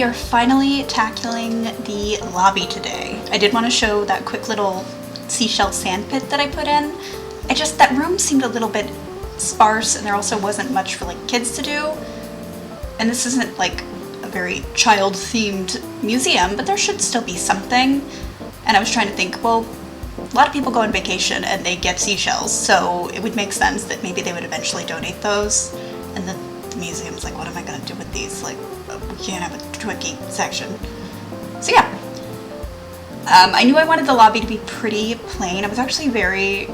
we are finally tackling the lobby today. I did want to show that quick little seashell sand pit that I put in. That room seemed a little bit sparse, and there also wasn't much for like kids to do. And this isn't like a very child-themed museum, but there should still be something. And I was trying to think, well, a lot of people go on vacation and they get seashells, so it would make sense that maybe they would eventually donate those. And the museum's like, what am I going to do with these? Like, we can't have a Twinkie section. So yeah. I knew I wanted the lobby to be pretty plain. I was actually very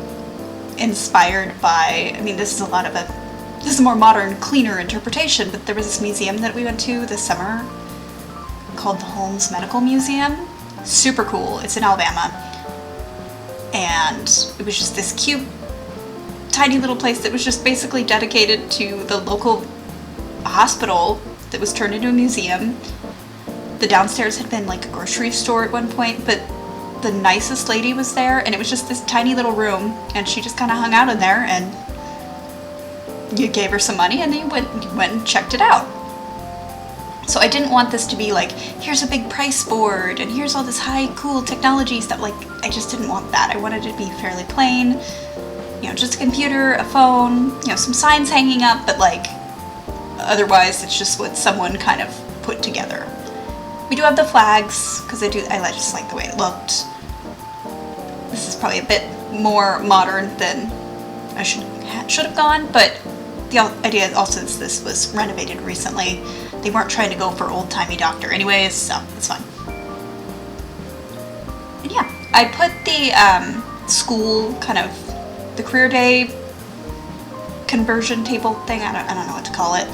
inspired by, this is a more modern, cleaner interpretation, but there was this museum that we went to this summer called the Holmes Medical Museum. Super cool. It's in Alabama. And it was just this cute, tiny little place that was just basically dedicated to the local hospital that was turned into a museum. The downstairs had been like a grocery store at one point, but the nicest lady was there, and it was just this tiny little room, and she just kind of hung out in there, and you gave her some money, and then you went and checked it out. So I didn't want this to be like, here's a big price board, and here's all this high, cool technology stuff. Like, I just didn't want that. I wanted it to be fairly plain, just a computer, a phone, some signs hanging up, but like, otherwise it's just what someone kind of put together. We do have the flags, because I just like the way it looked. This is probably a bit more modern than I should have gone, but the idea also is this was renovated recently. They weren't trying to go for old-timey doctor anyways, so it's fine. And yeah, I put the school the career day conversion table thing, I don't know what to call it,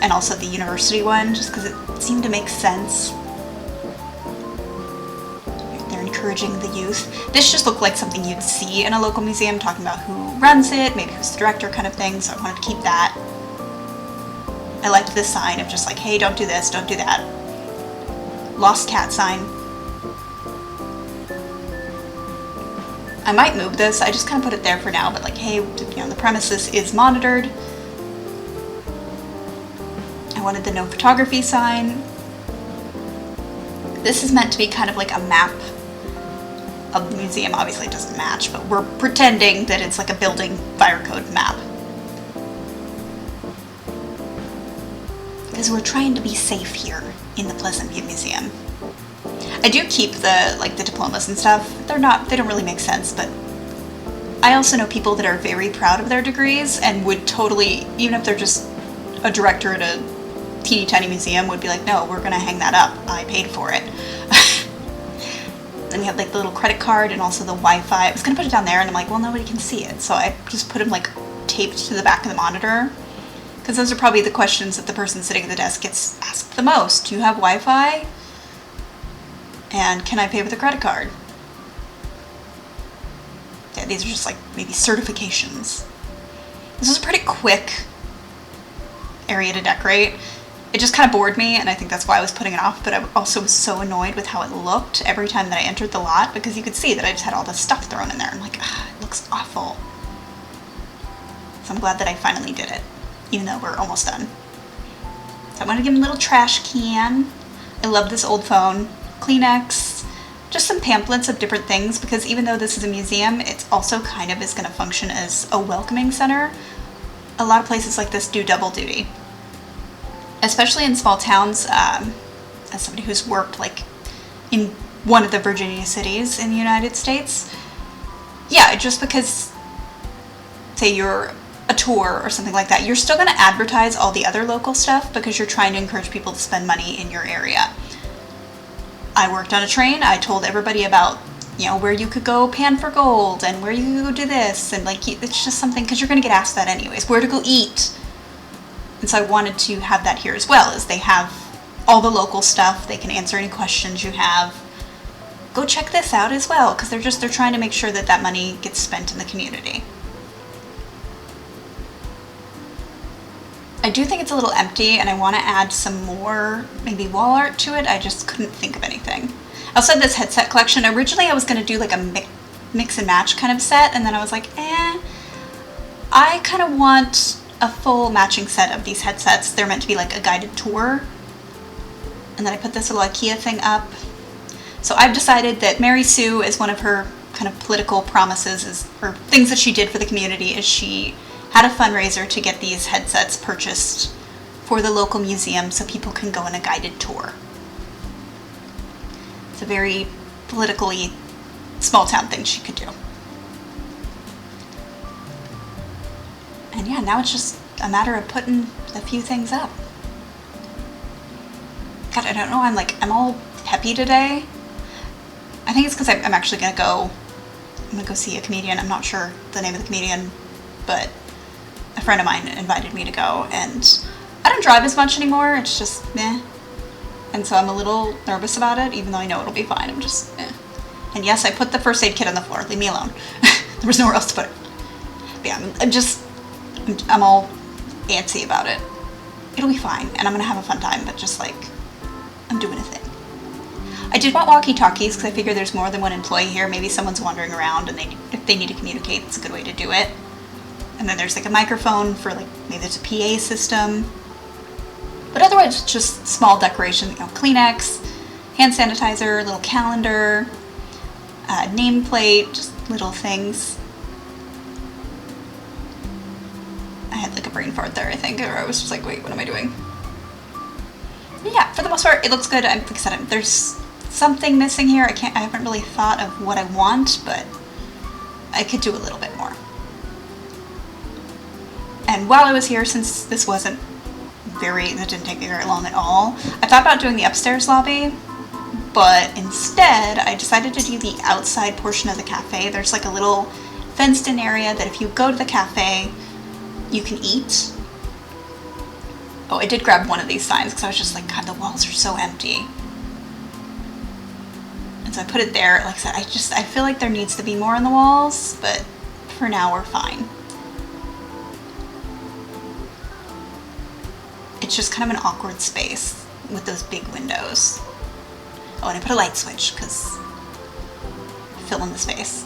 and also the university one, just because it seemed to make sense. They're encouraging the youth. This just looked like something you'd see in a local museum, talking about who runs it, maybe who's the director kind of thing, so I wanted to keep that. I liked this sign of just like, hey, don't do this, don't do that. Lost cat sign. I might move this, I just kind of put it there for now, but like, hey, the premises is monitored. I wanted the no photography sign. This is meant to be kind of like a map of the museum. Obviously it doesn't match, but we're pretending that it's like a building fire code map. Because we're trying to be safe here in the Pleasantview Museum. I do keep the diplomas and stuff. They don't really make sense, but I also know people that are very proud of their degrees and would totally, even if they're just a director at a teeny tiny museum, would be like, no, we're gonna hang that up. I paid for it. Then we have like the little credit card and also the Wi-Fi. I was gonna put it down there, and I'm like, well, nobody can see it, so I just put them like taped to the back of the monitor. Because those are probably the questions that the person sitting at the desk gets asked the most. Do you have Wi-Fi? And can I pay with a credit card? Yeah, these are just like maybe certifications. This was a pretty quick area to decorate. It just kind of bored me, and I think that's why I was putting it off, but I also was so annoyed with how it looked every time that I entered the lot, because you could see that I just had all this stuff thrown in there. I'm like, it looks awful. So I'm glad that I finally did it, even though we're almost done. So I want to give him a little trash can. I love this old phone. Kleenex. Just some pamphlets of different things, because even though this is a museum, it's also kind of is going to function as a welcoming center. A lot of places like this do double duty. Especially in small towns, as somebody who's worked like in one of the Virginia cities in the United States. Yeah, just because, say you're a tour or something like that, you're still going to advertise all the other local stuff because you're trying to encourage people to spend money in your area. I worked on a train. I told everybody about, where you could go pan for gold and where you could go do this, and like, it's just something, because you're going to get asked that anyways, where to go eat. And so I wanted to have that here as well, as they have all the local stuff. They can answer any questions you have. Go check this out as well, because they're trying to make sure that that money gets spent in the community. I do think it's a little empty, and I want to add some more, maybe wall art to it. I just couldn't think of anything. Outside this headset collection, originally I was going to do like a mix and match kind of set, and then I was like, I kind of want a full matching set of these headsets. They're meant to be like a guided tour. And then I put this little IKEA thing up. So I've decided that Mary Sue, is one of her kind of political promises, or things that she did for the community, is she had a fundraiser to get these headsets purchased for the local museum so people can go on a guided tour. It's a very politically small town thing she could do. And yeah, now it's just a matter of putting a few things up. God, I don't know, I'm all peppy today. I think it's because I'm actually I'm gonna go see a comedian. I'm not sure the name of the comedian, but a friend of mine invited me to go, and I don't drive as much anymore. It's just meh. And so I'm a little nervous about it, even though I know it'll be fine. I'm just meh. And yes, I put the first aid kit on the floor. Leave me alone. There was nowhere else to put it. But yeah, I'm all antsy about it. It'll be fine, and I'm gonna have a fun time, but just like, I'm doing a thing. I did want walkie-talkies because I figure there's more than one employee here. Maybe someone's wandering around and if they need to communicate, it's a good way to do it. And then there's like a microphone for like, maybe there's a PA system. But otherwise, it's just small decoration, Kleenex, hand sanitizer, little calendar, nameplate, just little things. I had like a brain fart there, I think, or I was just like, wait, what am I doing? Yeah, for the most part, it looks good. Like I said, there's something missing here. I haven't really thought of what I want, but I could do a little bit more. And while I was here, since this didn't take me very long at all, I thought about doing the upstairs lobby, but instead I decided to do the outside portion of the cafe. There's like a little fenced in area that if you go to the cafe, you can eat. Oh, I did grab one of these signs because I was just like, God, the walls are so empty. And so I put it there. Like I said, I feel like there needs to be more on the walls, but for now we're fine. It's just kind of an awkward space with those big windows. Oh, and I put a light switch because fill in the space.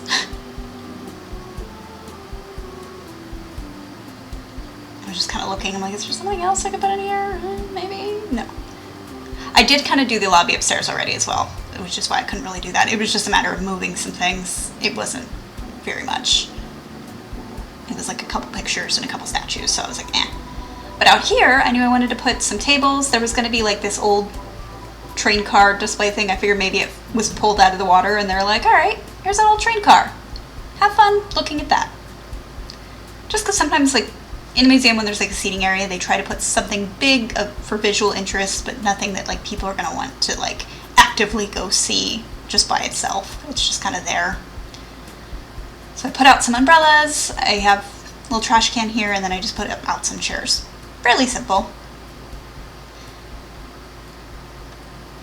I was just kind of looking. I'm like, is there something else I could put in here? Maybe? No. I did kind of do the lobby upstairs already as well, which is why I couldn't really do that. It was just a matter of moving some things. It wasn't very much. It was like a couple pictures and a couple statues, so I was like, eh. But out here, I knew I wanted to put some tables. There was going to be like this old train car display thing. I figured maybe it was pulled out of the water, and they're like, all right, here's an old train car. Have fun looking at that. Just because sometimes, like, in a museum when there's like a seating area, they try to put something big for visual interest, but nothing that like people are going to want to like actively go see just by itself. It's just kind of there. So I put out some umbrellas. I have a little trash can here, and then I just put out some chairs. Fairly simple.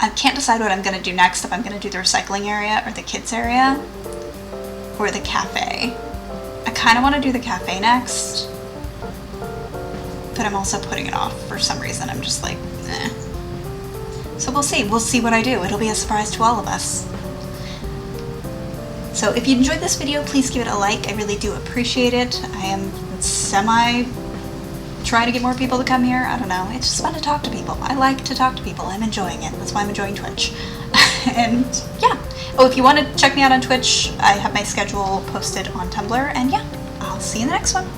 I can't decide what I'm going to do next, if I'm going to do the recycling area or the kids area or the cafe. I kind of want to do the cafe next, but I'm also putting it off for some reason. I'm just like, eh. So we'll see. We'll see what I do. It'll be a surprise to all of us. So if you enjoyed this video, please give it a like. I really do appreciate it. I am trying to get more people to come here. I don't know. It's just fun to talk to people. I like to talk to people. I'm enjoying it. That's why I'm enjoying Twitch. And yeah. Oh, if you want to check me out on Twitch, I have my schedule posted on Tumblr. And yeah, I'll see you in the next one.